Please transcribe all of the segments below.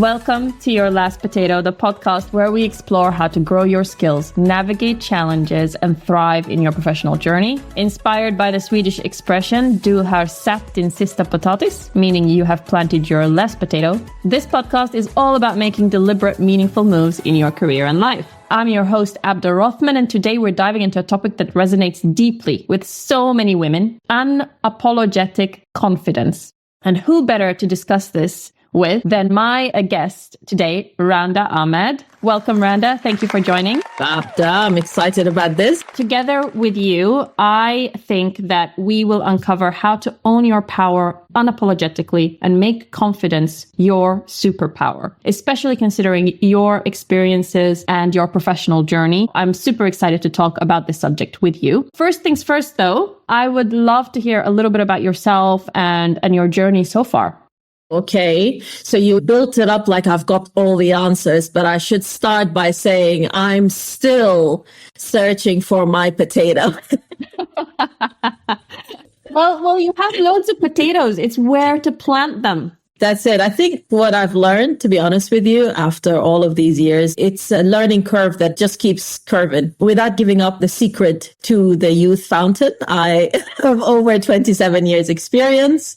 Welcome to Your Last Potato, the podcast where we explore how to grow your skills, navigate challenges, and thrive in your professional journey. Inspired by the Swedish expression, du har satt din sista potatis, meaning you have planted your last potato. This podcast is all about making deliberate, meaningful moves in your career and life. I'm your host, Abda Rothman, and today we're diving into a topic that resonates deeply with so many women, unapologetic confidence. And who better to discuss this with than my guest today, Randa Ahmad. Welcome, Randa. Thank you for joining. Abda, I'm excited about this. Together with you, I think that we will uncover how to own your power unapologetically and make confidence your superpower, especially considering your experiences and your professional journey. I'm super excited to talk about this subject with you. First things first, though, I would love to hear a little bit about yourself and your journey so far. Okay, so you built it up like I've got all the answers, but I should start by saying I'm still searching for my potato. Well, you have loads of potatoes. It's where to plant them. That's it. I think what I've learned, to be honest with you, after all of these years, it's a learning curve that just keeps curving. Without giving up the secret to the youth fountain, I have over 27 years experience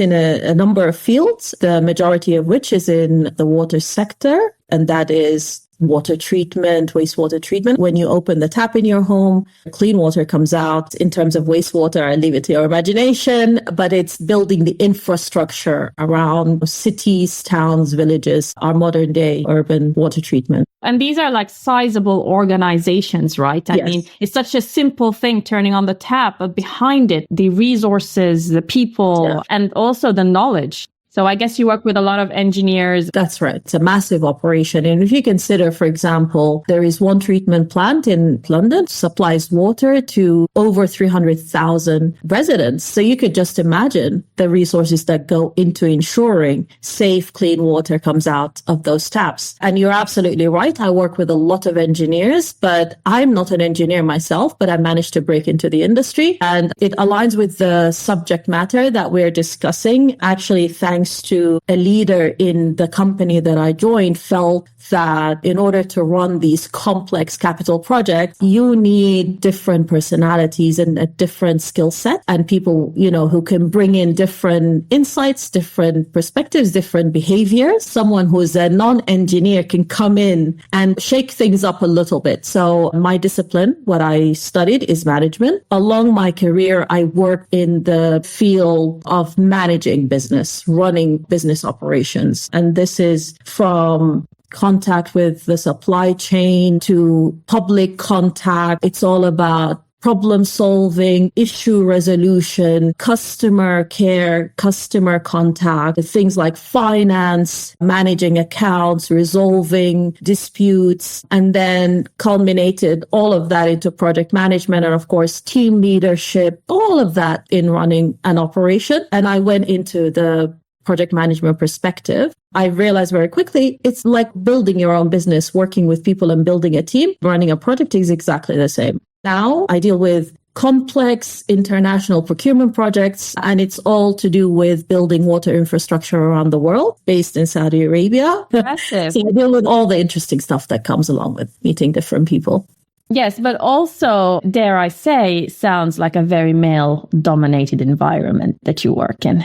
in a number of fields, the majority of which is in the water sector, and that is water treatment, wastewater treatment. When you open the tap in your home, clean water comes out. In terms of wastewater, I leave it to your imagination, but it's building the infrastructure around cities, towns, villages, our modern day urban water treatment. And these are like sizable organizations, right? I mean, it's such a simple thing, turning on the tap, but behind it, the resources, the people, and also the knowledge. So I guess you work with a lot of engineers. That's right. It's a massive operation. And if you consider, for example, there is one treatment plant in London, supplies water to over 300,000 residents. So you could just imagine the resources that go into ensuring safe, clean water comes out of those taps. And you're absolutely right. I work with a lot of engineers, but I'm not an engineer myself, but I managed to break into the industry. And it aligns with the subject matter that we're discussing. Actually, thanks to a leader in the company that I joined, felt that in order to run these complex capital projects, you need different personalities and a different skill set and people, who can bring in different insights, different perspectives, different behaviors. Someone who's a non-engineer can come in and shake things up a little bit. So my discipline, what I studied is management. Along my career, I worked in the field of managing business, running business operations. And this is from contact with the supply chain to public contact. It's all about problem solving, issue resolution, customer care, customer contact, things like finance, managing accounts, resolving disputes, and then culminated all of that into project management and, of course, team leadership, all of that in running an operation. And I went into the project management perspective. I realized very quickly, it's like building your own business, working with people and building a team. Running a project is exactly the same. Now I deal with complex international procurement projects, and it's all to do with building water infrastructure around the world, based in Saudi Arabia. Impressive. So I deal with all the interesting stuff that comes along with meeting different people. Yes, but also, dare I say, sounds like a very male-dominated environment that you work in.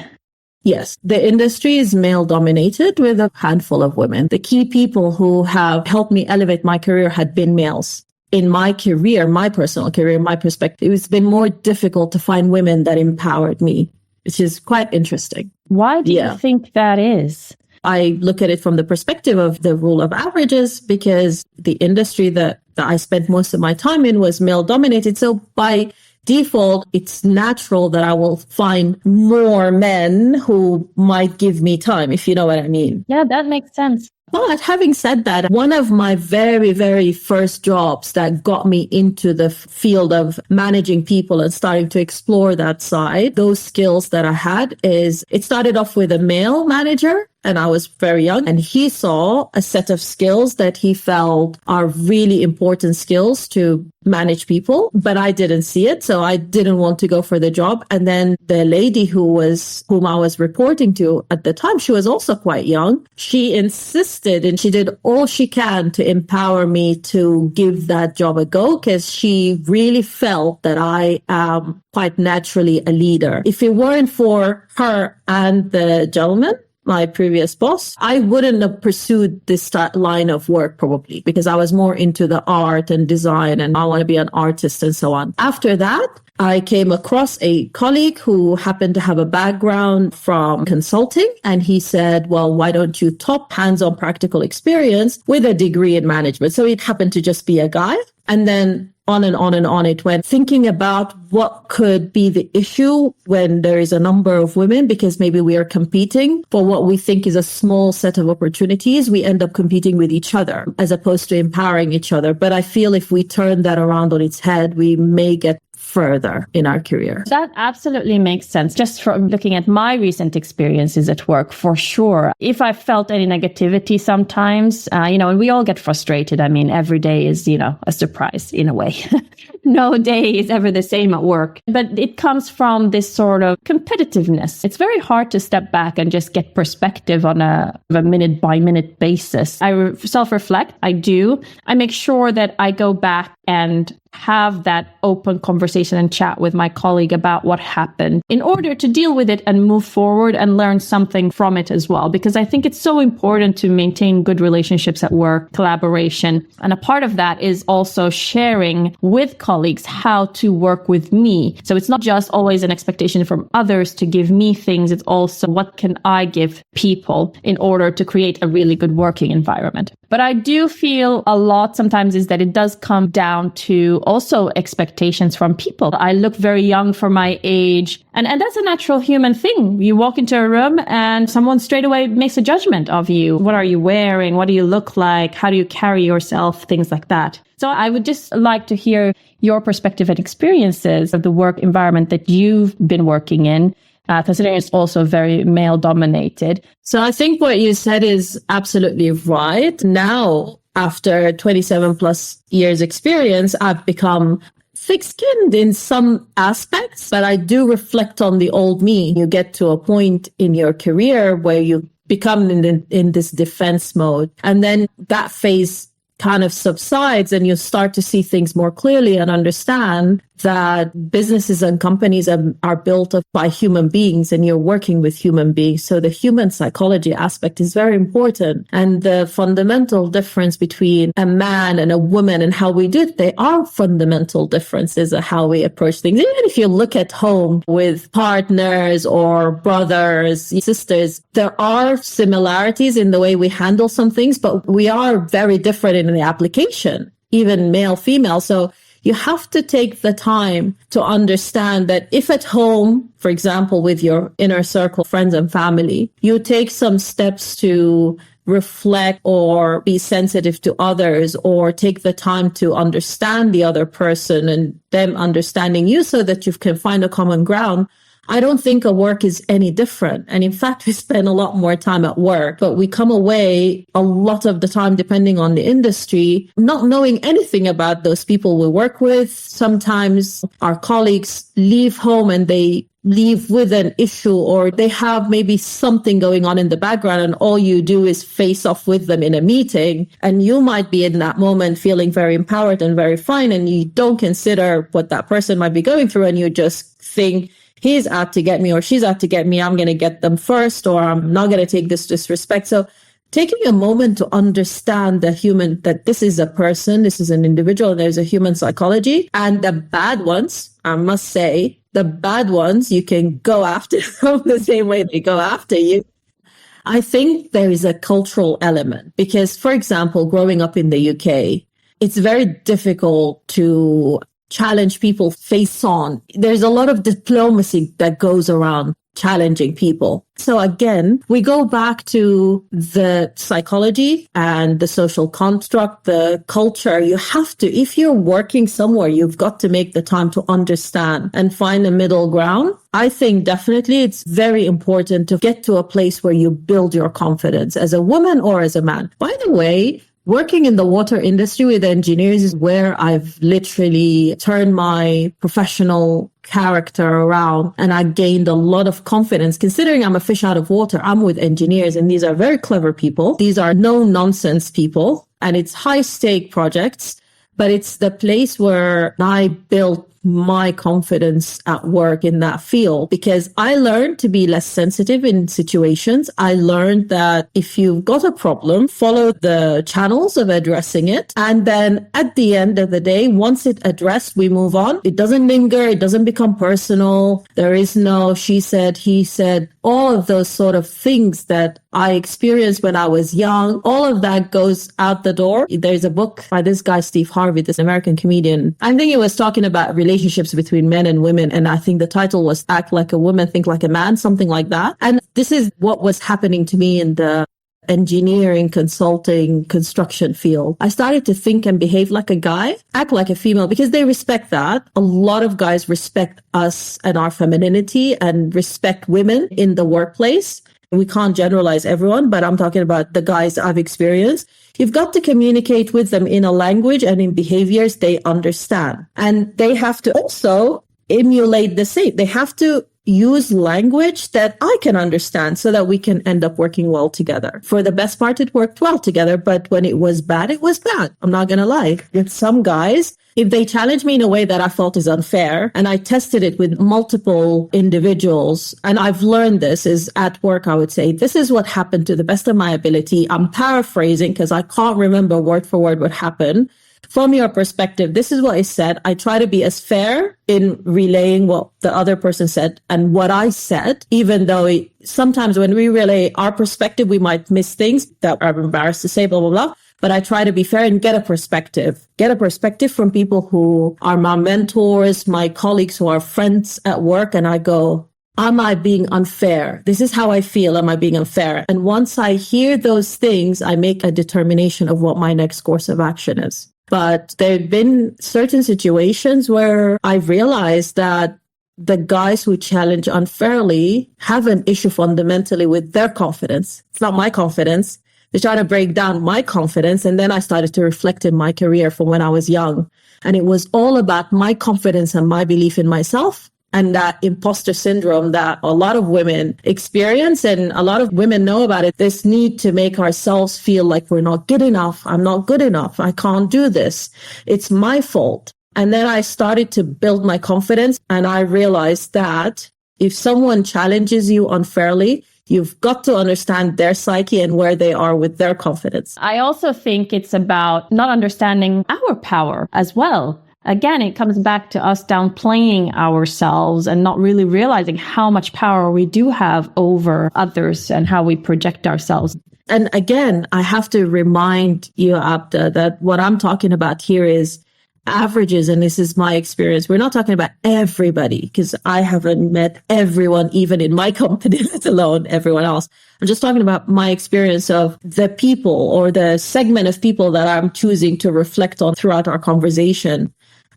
Yes, the industry is male dominated with a handful of women. The key people who have helped me elevate my career had been males. In my career, my personal career, my perspective, it's been more difficult to find women that empowered me, which is quite interesting. Why do you think that is? I look at it from the perspective of the rule of averages, because the industry that I spent most of my time in was male dominated. So by default, it's natural that I will find more men who might give me time, if you know what I mean. Yeah, that makes sense. But having said that, one of my very, very first jobs that got me into the field of managing people and starting to explore that side, those skills that I had, is it started off with a male manager. and I was very young, and he saw a set of skills that he felt are really important skills to manage people, but I didn't see it. So I didn't want to go for the job. And then the lady whom I was reporting to at the time, she was also quite young. She insisted and she did all she can to empower me to give that job a go, because she really felt that I am quite naturally a leader. If it weren't for her and the gentleman, my previous boss, I wouldn't have pursued this line of work probably, because I was more into the art and design and I want to be an artist and so on. After that, I came across a colleague who happened to have a background from consulting, and he said, well, why don't you top hands-on practical experience with a degree in management? So it happened to just be a guy. And then on and on and on it went, thinking about what could be the issue when there is a number of women, because maybe we are competing for what we think is a small set of opportunities. We end up competing with each other as opposed to empowering each other. But I feel if we turn that around on its head, we may get further in our career. That absolutely makes sense. Just from looking at my recent experiences at work, for sure. If I felt any negativity sometimes, and we all get frustrated. I mean, every day is, a surprise in a way. No day is ever the same at work, but it comes from this sort of competitiveness. It's very hard to step back and just get perspective on a minute by minute basis. I self-reflect. I do. I make sure that I go back and have that open conversation and chat with my colleague about what happened in order to deal with it and move forward and learn something from it as well. Because I think it's so important to maintain good relationships at work, collaboration. And a part of that is also sharing with colleagues how to work with me. So it's not just always an expectation from others to give me things. It's also what can I give people in order to create a really good working environment. But I do feel a lot sometimes is that it does come down to also expectations from people. I look very young for my age, and that's a natural human thing. You walk into a room and someone straight away makes a judgment of you. What are you wearing? What do you look like? How do you carry yourself? Things like that. So I would just like to hear your perspective and experiences of the work environment that you've been working in. Considering it's also very male dominated. So I think what you said is absolutely right. Now, after 27 plus years experience, I've become thick-skinned in some aspects, but I do reflect on the old me. You get to a point in your career where you become in this defense mode, and then that phase kind of subsides and you start to see things more clearly and understand that businesses and companies are built up by human beings and you're working with human beings. So the human psychology aspect is very important. And the fundamental difference between a man and a woman and how we do it, they are fundamental differences of how we approach things. Even if you look at home with partners or brothers, sisters, there are similarities in the way we handle some things, but we are very different in the application, even male, female. So you have to take the time to understand that if at home, for example, with your inner circle, friends and family, you take some steps to reflect or be sensitive to others or take the time to understand the other person and them understanding you so that you can find a common ground, I don't think a work is any different. And in fact, we spend a lot more time at work, but we come away a lot of the time, depending on the industry, not knowing anything about those people we work with. Sometimes our colleagues leave home and they leave with an issue or they have maybe something going on in the background and all you do is face off with them in a meeting. And you might be in that moment feeling very empowered and very fine. And you don't consider what that person might be going through. And you just think, he's out to get me or she's out to get me. I'm going to get them first, or I'm not going to take this disrespect. So taking a moment to understand that this is a person, this is an individual, and there's a human psychology. And the bad ones, I must say, the bad ones, you can go after them the same way they go after you. I think there is a cultural element because, for example, growing up in the UK, it's very difficult to challenge people face on. There's a lot of diplomacy that goes around challenging people. So again, we go back to the psychology and the social construct, the culture. You have to, if you're working somewhere, you've got to make the time to understand and find a middle ground. I think definitely it's very important to get to a place where you build your confidence as a woman or as a man. By the way, working in the water industry with engineers is where I've literally turned my professional character around, and I gained a lot of confidence. Considering I'm a fish out of water, I'm with engineers, and these are very clever people. These are no nonsense people, and it's high stake projects, but it's the place where I built my confidence at work in that field, because I learned to be less sensitive in situations. I learned that if you've got a problem, follow the channels of addressing it. And then at the end of the day, once it's addressed, we move on. It doesn't linger. It doesn't become personal. There is no she said, he said, all of those sort of things that I experienced when I was young. All of that goes out the door. There's a book by this guy, Steve Harvey, this American comedian. I think he was talking about relationships between men and women. And I think the title was Act Like a Woman, Think Like a Man, something like that. And this is what was happening to me in the engineering, consulting, construction field. I started to think and behave like a guy, act like a female, because they respect that. A lot of guys respect us and our femininity and respect women in the workplace. We can't generalize everyone, but I'm talking about the guys I've experienced. You've got to communicate with them in a language and in behaviors they understand. And they have to also emulate the same. They have to use language that I can understand so that we can end up working well together. For the best part, it worked well together, but when it was bad, it was bad. I'm not going to lie. With some guys, if they challenge me in a way that I felt is unfair, and I tested it with multiple individuals, and I've learned this is at work, I would say, this is what happened to the best of my ability. I'm paraphrasing because I can't remember word for word what happened. From your perspective, this is what I said. I try to be as fair in relaying what the other person said and what I said, even though sometimes when we relay our perspective, we might miss things that I'm embarrassed to say, blah, blah, blah. But I try to be fair and get a perspective from people who are my mentors, my colleagues who are friends at work. And I go, am I being unfair? This is how I feel. Am I being unfair? And once I hear those things, I make a determination of what my next course of action is. But there have been certain situations where I've realized that the guys who challenge unfairly have an issue fundamentally with their confidence. It's not my confidence. They're trying to break down my confidence. And then I started to reflect in my career from when I was young. And it was all about my confidence and my belief in myself. And that imposter syndrome that a lot of women experience and a lot of women know about it. This need to make ourselves feel like we're not good enough. I'm not good enough. I can't do this. It's my fault. And then I started to build my confidence. And I realized that if someone challenges you unfairly, you've got to understand their psyche and where they are with their confidence. I also think it's about not understanding our power as well. Again, it comes back to us downplaying ourselves and not really realizing how much power we do have over others and how we project ourselves. And again, I have to remind you, Abda, that what I'm talking about here is averages. And this is my experience. We're not talking about everybody because I haven't met everyone, even in my company, let alone everyone else. I'm just talking about my experience of the people or the segment of people that I'm choosing to reflect on throughout our conversation.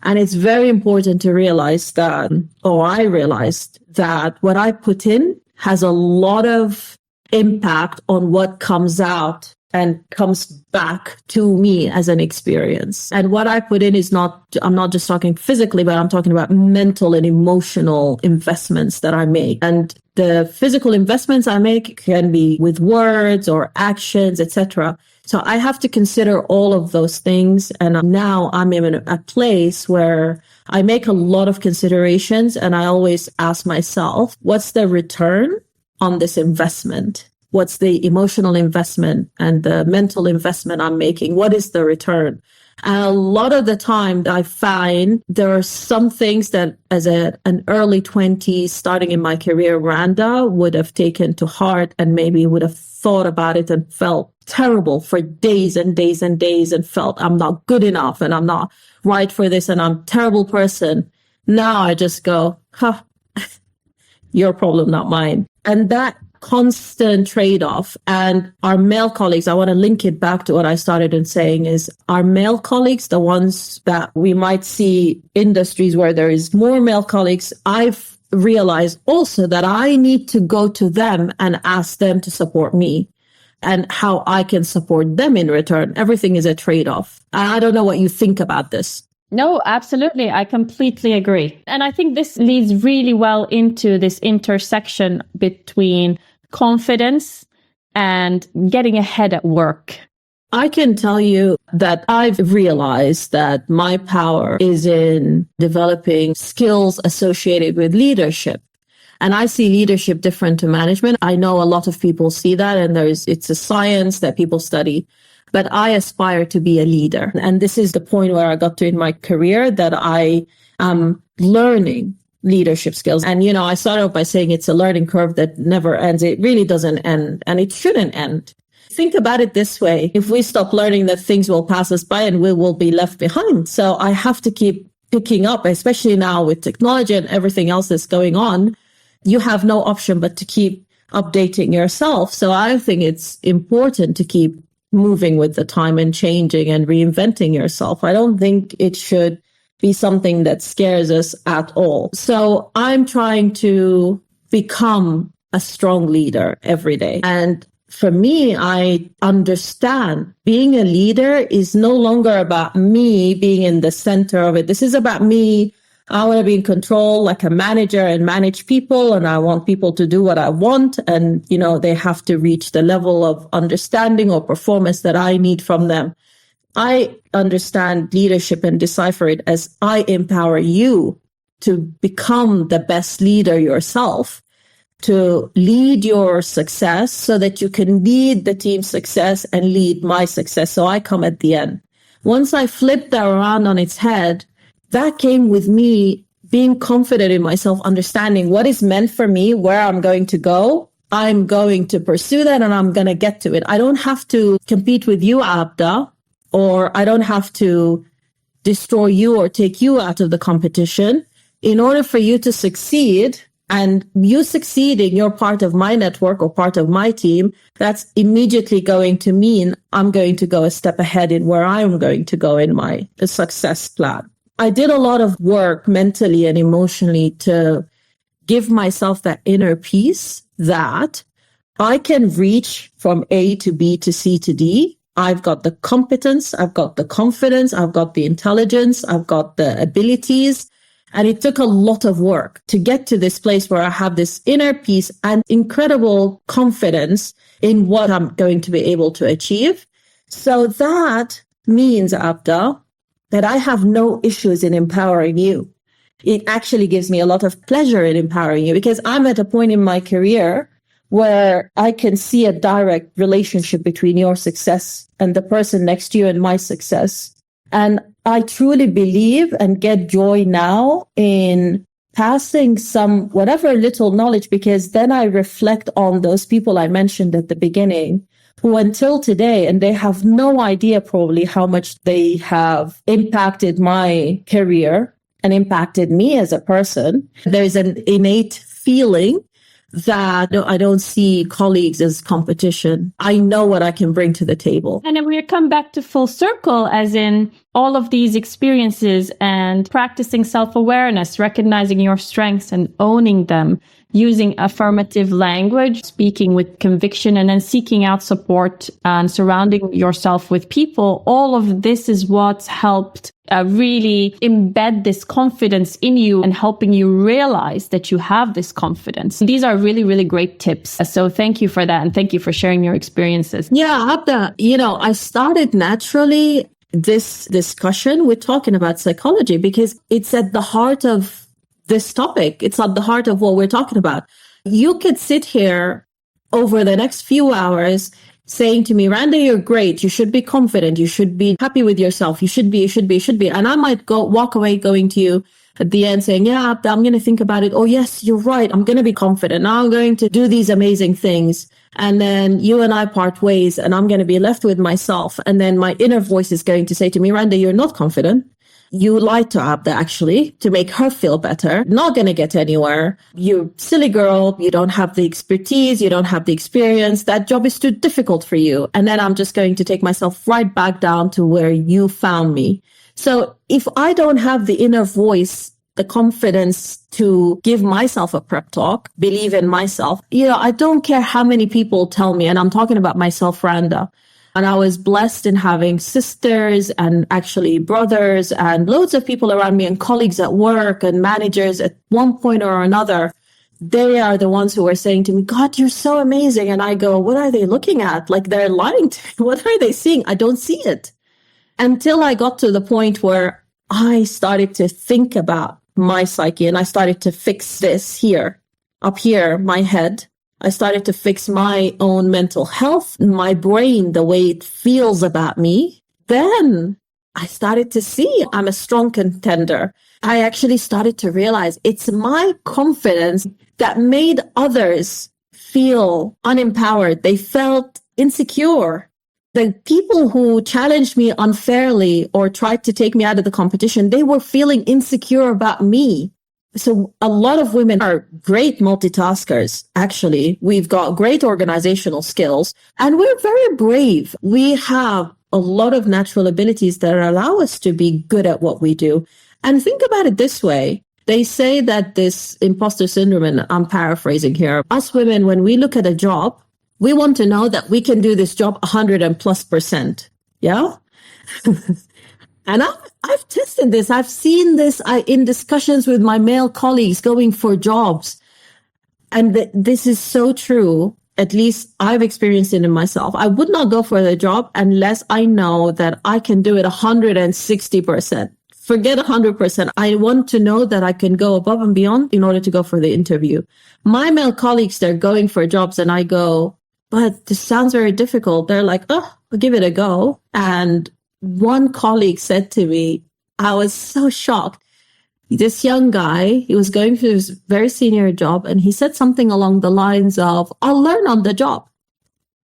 And it's very important to realize that, or I realized that what I put in has a lot of impact on what comes out and comes back to me as an experience. And what I put in is I'm not just talking physically, but I'm talking about mental and emotional investments that I make. And the physical investments I make can be with words or actions, etc. So I have to consider all of those things. And now I'm in a place where I make a lot of considerations and I always ask myself, what's the return on this investment? What's the emotional investment and the mental investment I'm making? What is the return? And a lot of the time I find there are some things that as an early 20s, starting in my career, Randa would have taken to heart and maybe would have thought about it and felt terrible for days and days and days and felt I'm not good enough and I'm not right for this and I'm a terrible person. Now I just go, Your problem, not mine. And that constant trade-off, and our male colleagues, I want to link it back to what I started in saying, is our male colleagues, the ones that we might see industries where there is more male colleagues, I've realized also that I need to go to them and ask them to support me and how I can support them in return. Everything is a trade-off. I don't know what you think about this. No, absolutely. I completely agree. And I think this leads really well into this intersection between confidence and getting ahead at work. I can tell you that I've realized that my power is in developing skills associated with leadership. And I see leadership different to management. I know a lot of people see that, and it's a science that people study. But I aspire to be a leader. And this is the point where I got to in my career, that I am learning leadership skills. And, I started off by saying it's a learning curve that never ends. It really doesn't end, and it shouldn't end. Think about it this way. If we stop learning, that things will pass us by and we will be left behind. So I have to keep picking up, especially now with technology and everything else that's going on. You have no option but to keep updating yourself. So I think it's important to keep moving with the time and changing and reinventing yourself. I don't think it should be something that scares us at all. So I'm trying to become a strong leader every day. And for me, I understand being a leader is no longer about me being in the center of it. This is about me. I want to be in control like a manager and manage people. And I want people to do what I want. And, they have to reach the level of understanding or performance that I need from them. I understand leadership and decipher it as I empower you to become the best leader yourself, to lead your success so that you can lead the team's success and lead my success. So I come at the end. Once I flip that around on its head, that came with me being confident in myself, understanding what is meant for me, where I'm going to go. I'm going to pursue that and I'm going to get to it. I don't have to compete with you, Abda, or I don't have to destroy you or take you out of the competition. In order for you to succeed, and you succeeding, you're part of my network or part of my team, that's immediately going to mean I'm going to go a step ahead in where I'm going to go in my success plan. I did a lot of work mentally and emotionally to give myself that inner peace that I can reach from A to B to C to D. I've got the competence, I've got the confidence, I've got the intelligence, I've got the abilities. And it took a lot of work to get to this place where I have this inner peace and incredible confidence in what I'm going to be able to achieve. So that means, Abda, that I have no issues in empowering you. It actually gives me a lot of pleasure in empowering you because I'm at a point in my career where I can see a direct relationship between your success and the person next to you and my success. And I truly believe and get joy now in passing some whatever little knowledge, because then I reflect on those people I mentioned at the beginning who until today, and they have no idea probably how much they have impacted my career and impacted me as a person. There's an innate feeling that I don't see colleagues as competition. I know what I can bring to the table. And then we come back to full circle, as in all of these experiences and practicing self-awareness, recognizing your strengths and owning them, using affirmative language, speaking with conviction, and then seeking out support and surrounding yourself with people. All of this is what's helped really embed this confidence in you and helping you realize that you have this confidence. These are really, really great tips. So thank you for that. And thank you for sharing your experiences. Yeah, Abda, I started naturally this discussion with talking about psychology because it's at the heart of this topic. It's at the heart of what we're talking about. You could sit here over the next few hours saying to me, Randa, you're great. You should be confident. You should be happy with yourself. You should be. And I might walk away going to you at the end saying, yeah, I'm going to think about it. Oh, yes, you're right. I'm going to be confident. Now I'm going to do these amazing things. And then you and I part ways and I'm going to be left with myself. And then my inner voice is going to say to me, Randa, you're not confident. you lied to Abda actually to make her feel better. Not going to get anywhere. You silly girl. You don't have the expertise. You don't have the experience. That job is too difficult for you. And then I'm just going to take myself right back down to where you found me. So if I don't have the inner voice, the confidence to give myself a prep talk, believe in myself, I don't care how many people tell me, and I'm talking about myself, Randa. And I was blessed in having sisters and actually brothers and loads of people around me and colleagues at work and managers at one point or another. They are the ones who are saying to me, God, you're so amazing. And I go, what are they looking at? Like they're lying to me. What are they seeing? I don't see it. Until I got to the point where I started to think about my psyche and I started to fix this here, up here, my head. I started to fix my own mental health, my brain, the way it feels about me. Then I started to see I'm a strong contender. I actually started to realize it's my confidence that made others feel unempowered. They felt insecure. The people who challenged me unfairly or tried to take me out of the competition, they were feeling insecure about me. So a lot of women are great multitaskers, actually. We've got great organizational skills and we're very brave. We have a lot of natural abilities that allow us to be good at what we do. And think about it this way. They say that this imposter syndrome, and I'm paraphrasing here, us women, when we look at a job, we want to know that we can do this job 100+%. Yeah. And I've tested this. I've seen this in discussions with my male colleagues going for jobs. And this is so true. At least I've experienced it in myself. I would not go for the job unless I know that I can do it 160%. Forget 100%. I want to know that I can go above and beyond in order to go for the interview. My male colleagues, they're going for jobs and I go, but this sounds very difficult. They're like, oh, I'll give it a go. And one colleague said to me, I was so shocked. This young guy, he was going for his very senior job, and he said something along the lines of, I'll learn on the job.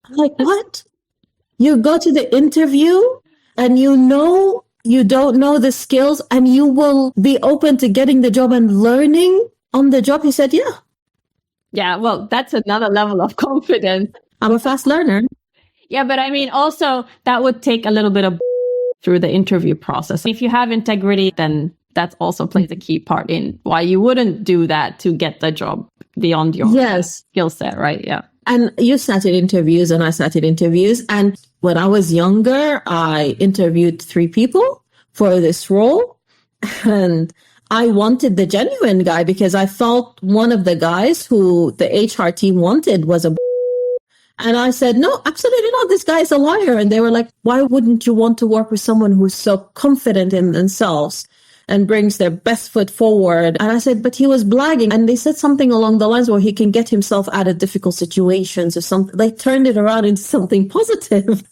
I'm like, what? You go to the interview and you don't know the skills and you will be open to getting the job and learning on the job? He said, yeah. Yeah, well, that's another level of confidence. I'm a fast learner. Yeah, but I mean, also that would take a little bit of through the interview process. If you have integrity, then that also plays a key part in why you wouldn't do that to get the job beyond your skill set, right? Yeah. And you sat in interviews and I sat in interviews. And when I was younger, I interviewed 3 people for this role. And I wanted the genuine guy because I felt one of the guys who the HR team wanted was a and I said, no, absolutely not. This guy is a liar. And they were like, why wouldn't you want to work with someone who's so confident in themselves and brings their best foot forward? And I said, but he was blagging. And they said something along the lines where he can get himself out of difficult situations or something. They turned it around into something positive.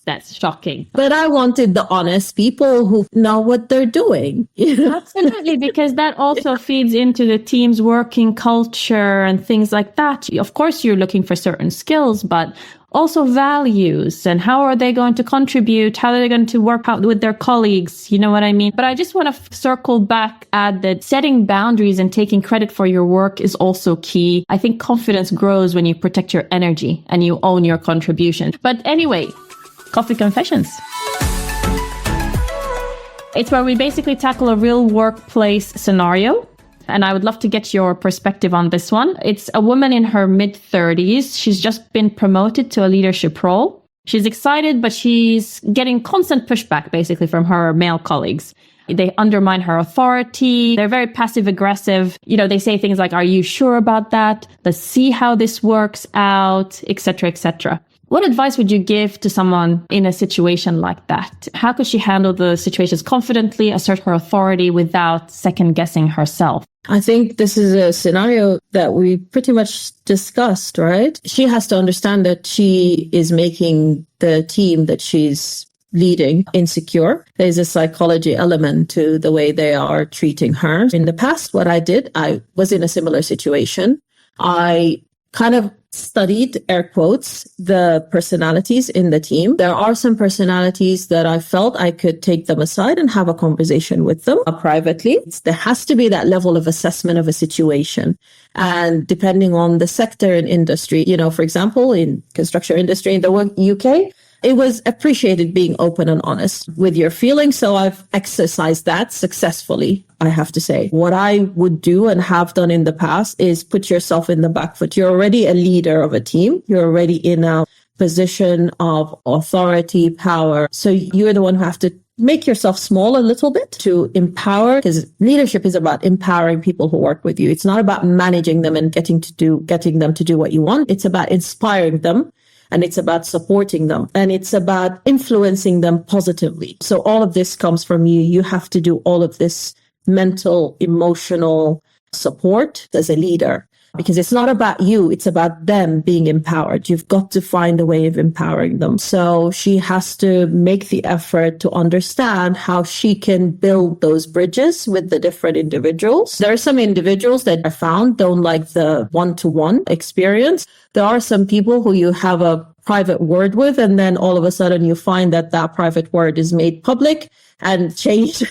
That's shocking. But I wanted the honest people who know what they're doing. Absolutely, because that also feeds into the team's working culture and things like that. Of course, you're looking for certain skills, but also values and how are they going to contribute? How are they going to work out with their colleagues? You know what I mean? But I just want to circle back, add that setting boundaries and taking credit for your work is also key. I think confidence grows when you protect your energy and you own your contribution. But anyway, Coffee Confessions. It's where we basically tackle a real workplace scenario. And I would love to get your perspective on this one. It's a woman in her mid-30s. She's just been promoted to a leadership role. She's excited, but she's getting constant pushback basically from her male colleagues. They undermine her authority. They're very passive aggressive. They say things like, are you sure about that? Let's see how this works out, etc., etc. What advice would you give to someone in a situation like that? How could she handle the situations confidently, assert her authority without second guessing herself? I think this is a scenario that we pretty much discussed, right? She has to understand that she is making the team that she's leading insecure. There's a psychology element to the way they are treating her. In the past, what I did, I was in a similar situation. I kind of studied, air quotes, the personalities in the team. There are some personalities that I felt I could take them aside and have a conversation with them privately. There has to be that level of assessment of a situation. And depending on the sector and industry, for example, in construction industry in the UK, it was appreciated being open and honest with your feelings. So I've exercised that successfully, I have to say. What I would do and have done in the past is put yourself in the back foot. You're already a leader of a team. You're already in a position of authority, power. So you're the one who have to make yourself small a little bit to empower, because leadership is about empowering people who work with you. It's not about managing them and getting them to do what you want. It's about inspiring them. And it's about supporting them, and it's about influencing them positively. So all of this comes from you. You have to do all of this mental, emotional support as a leader, because it's not about you. It's about them being empowered. You've got to find a way of empowering them. So she has to make the effort to understand how she can build those bridges with the different individuals. There are some individuals that I found don't like the one-to-one experience. There are some people who you have a private word with, and then all of a sudden you find that private word is made public and changed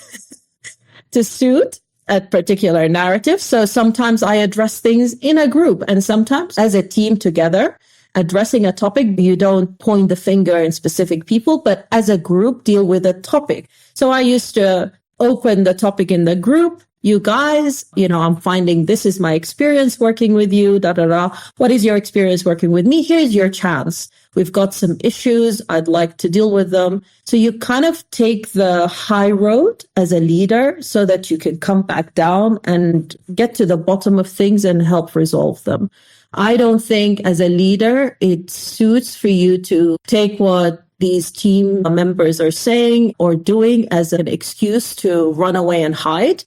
to suit a particular narrative. So sometimes I address things in a group, and sometimes as a team together, addressing a topic. You don't point the finger in specific people, but as a group deal with a topic. So I used to open the topic in the group. You guys, I'm finding this is my experience working with you, What is your experience working with me? Here's your chance. We've got some issues. I'd like to deal with them. So you kind of take the high road as a leader so that you can come back down and get to the bottom of things and help resolve them. I don't think as a leader, it suits for you to take what these team members are saying or doing as an excuse to run away and hide.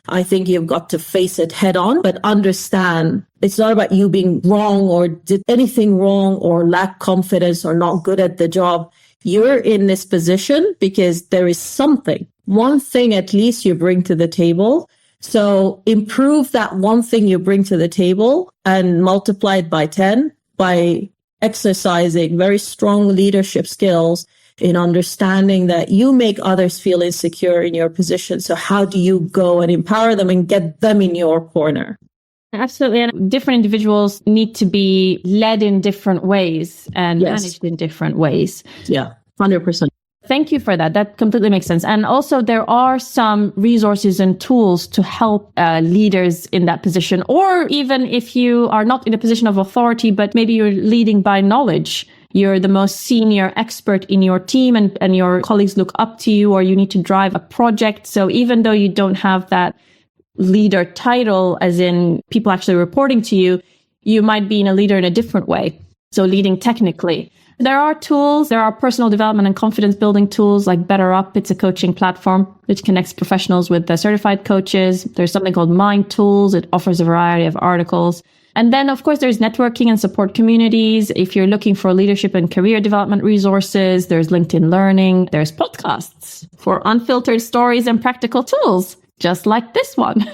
I think you've got to face it head on, but understand it's not about you being wrong or did anything wrong or lack confidence or not good at the job. You're in this position because there is one thing at least you bring to the table. So improve that one thing you bring to the table and multiply it by 10 by exercising very strong leadership skills in understanding that you make others feel insecure in your position. So how do you go and empower them and get them in your corner? Absolutely. And different individuals need to be led in different ways and managed in different ways. Yeah, 100%. Thank you for that. That completely makes sense. And also there are some resources and tools to help leaders in that position, or even if you are not in a position of authority, but maybe you're leading by knowledge. You're the most senior expert in your team and your colleagues look up to you, or you need to drive a project. So even though you don't have that leader title, as in people actually reporting to you, you might be a leader in a different way. So leading technically. There are tools, there are personal development and confidence building tools like Better Up. It's a coaching platform which connects professionals with the certified coaches. There's something called Mind Tools. It offers a variety of articles. And then, of course, there's networking and support communities. If you're looking for leadership and career development resources, there's LinkedIn Learning. There's podcasts for unfiltered stories and practical tools, just like this one.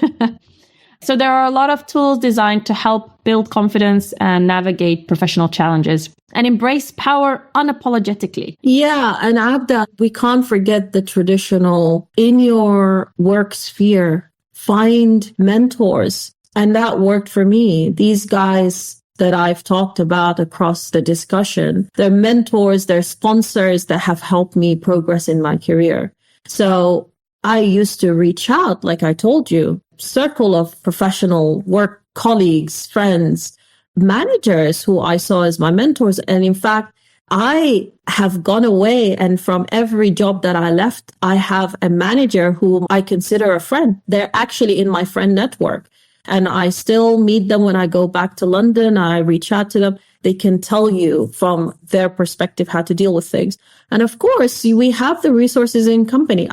So there are a lot of tools designed to help build confidence and navigate professional challenges and embrace power unapologetically. Yeah. And Abda, we can't forget the traditional in your work sphere, find mentors. And that worked for me. These guys that I've talked about across the discussion, they're mentors, they're sponsors that have helped me progress in my career. So I used to reach out, like I told you, circle of professional work colleagues, friends, managers who I saw as my mentors. And in fact, I have gone away, and from every job that I left, I have a manager whom I consider a friend. They're actually in my friend network. And I still meet them when I go back to London. I reach out to them. They can tell you from their perspective how to deal with things. And of course, we have the resources in company.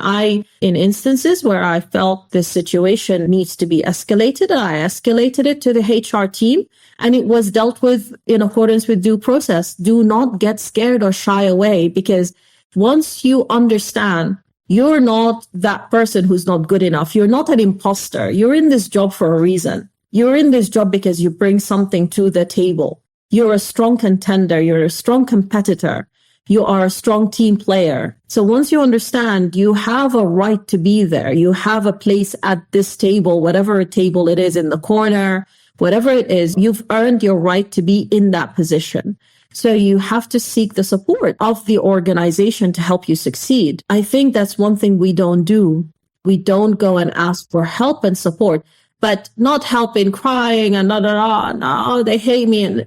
In instances where I felt this situation needs to be escalated, I escalated it to the HR team, and it was dealt with in accordance with due process. Do not get scared or shy away, because once you understand you're not that person who's not good enough, you're not an imposter. You're in this job for a reason. You're in this job because you bring something to the table. You're a strong contender. You're a strong competitor. You are a strong team player. So once you understand you have a right to be there, you have a place at this table, whatever table it is in the corner, whatever it is, you've earned your right to be in that position. So you have to seek the support of the organization to help you succeed. I think that's one thing we don't do. We don't go and ask for help and support, but not help in crying and no, they hate me. And,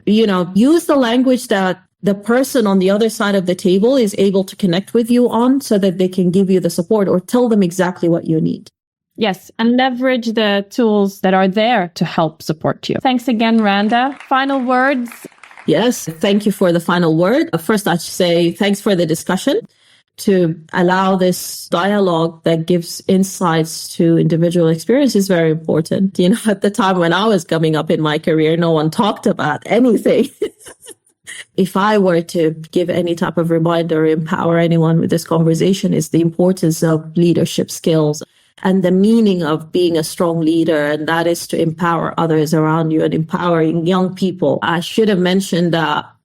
use the language that the person on the other side of the table is able to connect with you on so that they can give you the support or tell them exactly what you need. Yes, and leverage the tools that are there to help support you. Thanks again, Randa. Final words? Yes, thank you for the final word. First, I should say thanks for the discussion. To allow this dialogue that gives insights to individual experience is very important. At the time when I was coming up in my career, no one talked about anything. If I were to give any type of reminder or empower anyone with this conversation, is the importance of leadership skills and the meaning of being a strong leader. And that is to empower others around you and empowering young people. I should have mentioned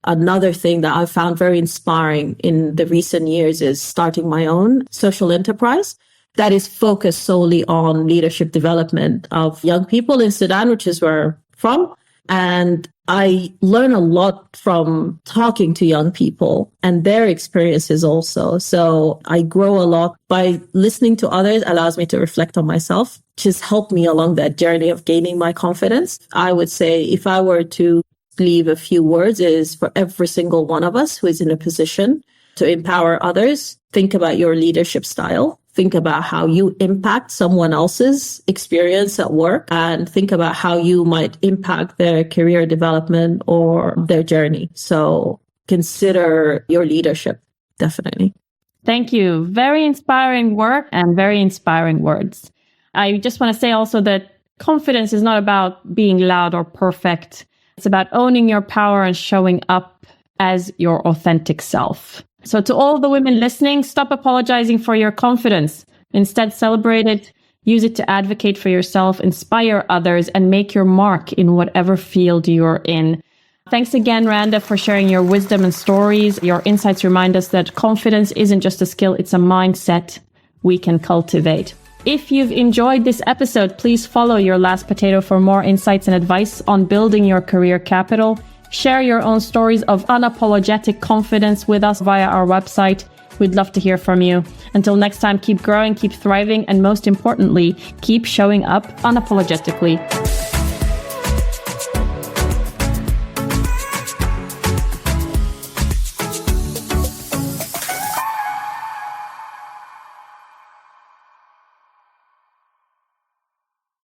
another thing that I found very inspiring in the recent years is starting my own social enterprise that is focused solely on leadership development of young people in Sudan, which is where I'm from. And I learn a lot from talking to young people and their experiences also. So I grow a lot by listening to others, allows me to reflect on myself, which has helped me along that journey of gaining my confidence. I would say if I were to leave a few words is for every single one of us who is in a position to empower others, think about your leadership style. Think about how you impact someone else's experience at work and think about how you might impact their career development or their journey. So consider your leadership, definitely. Thank you. Very inspiring work and very inspiring words. I just want to say also that confidence is not about being loud or perfect. It's about owning your power and showing up as your authentic self. So to all the women listening, stop apologizing for your confidence. Instead, celebrate it, use it to advocate for yourself, inspire others, and make your mark in whatever field you're in. Thanks again, Randa, for sharing your wisdom and stories. Your insights remind us that confidence isn't just a skill, it's a mindset we can cultivate. If you've enjoyed this episode, please follow Your Last Potato for more insights and advice on building your career capital. Share your own stories of unapologetic confidence with us via our website. We'd love to hear from you. Until next time, keep growing, keep thriving, and most importantly, keep showing up unapologetically.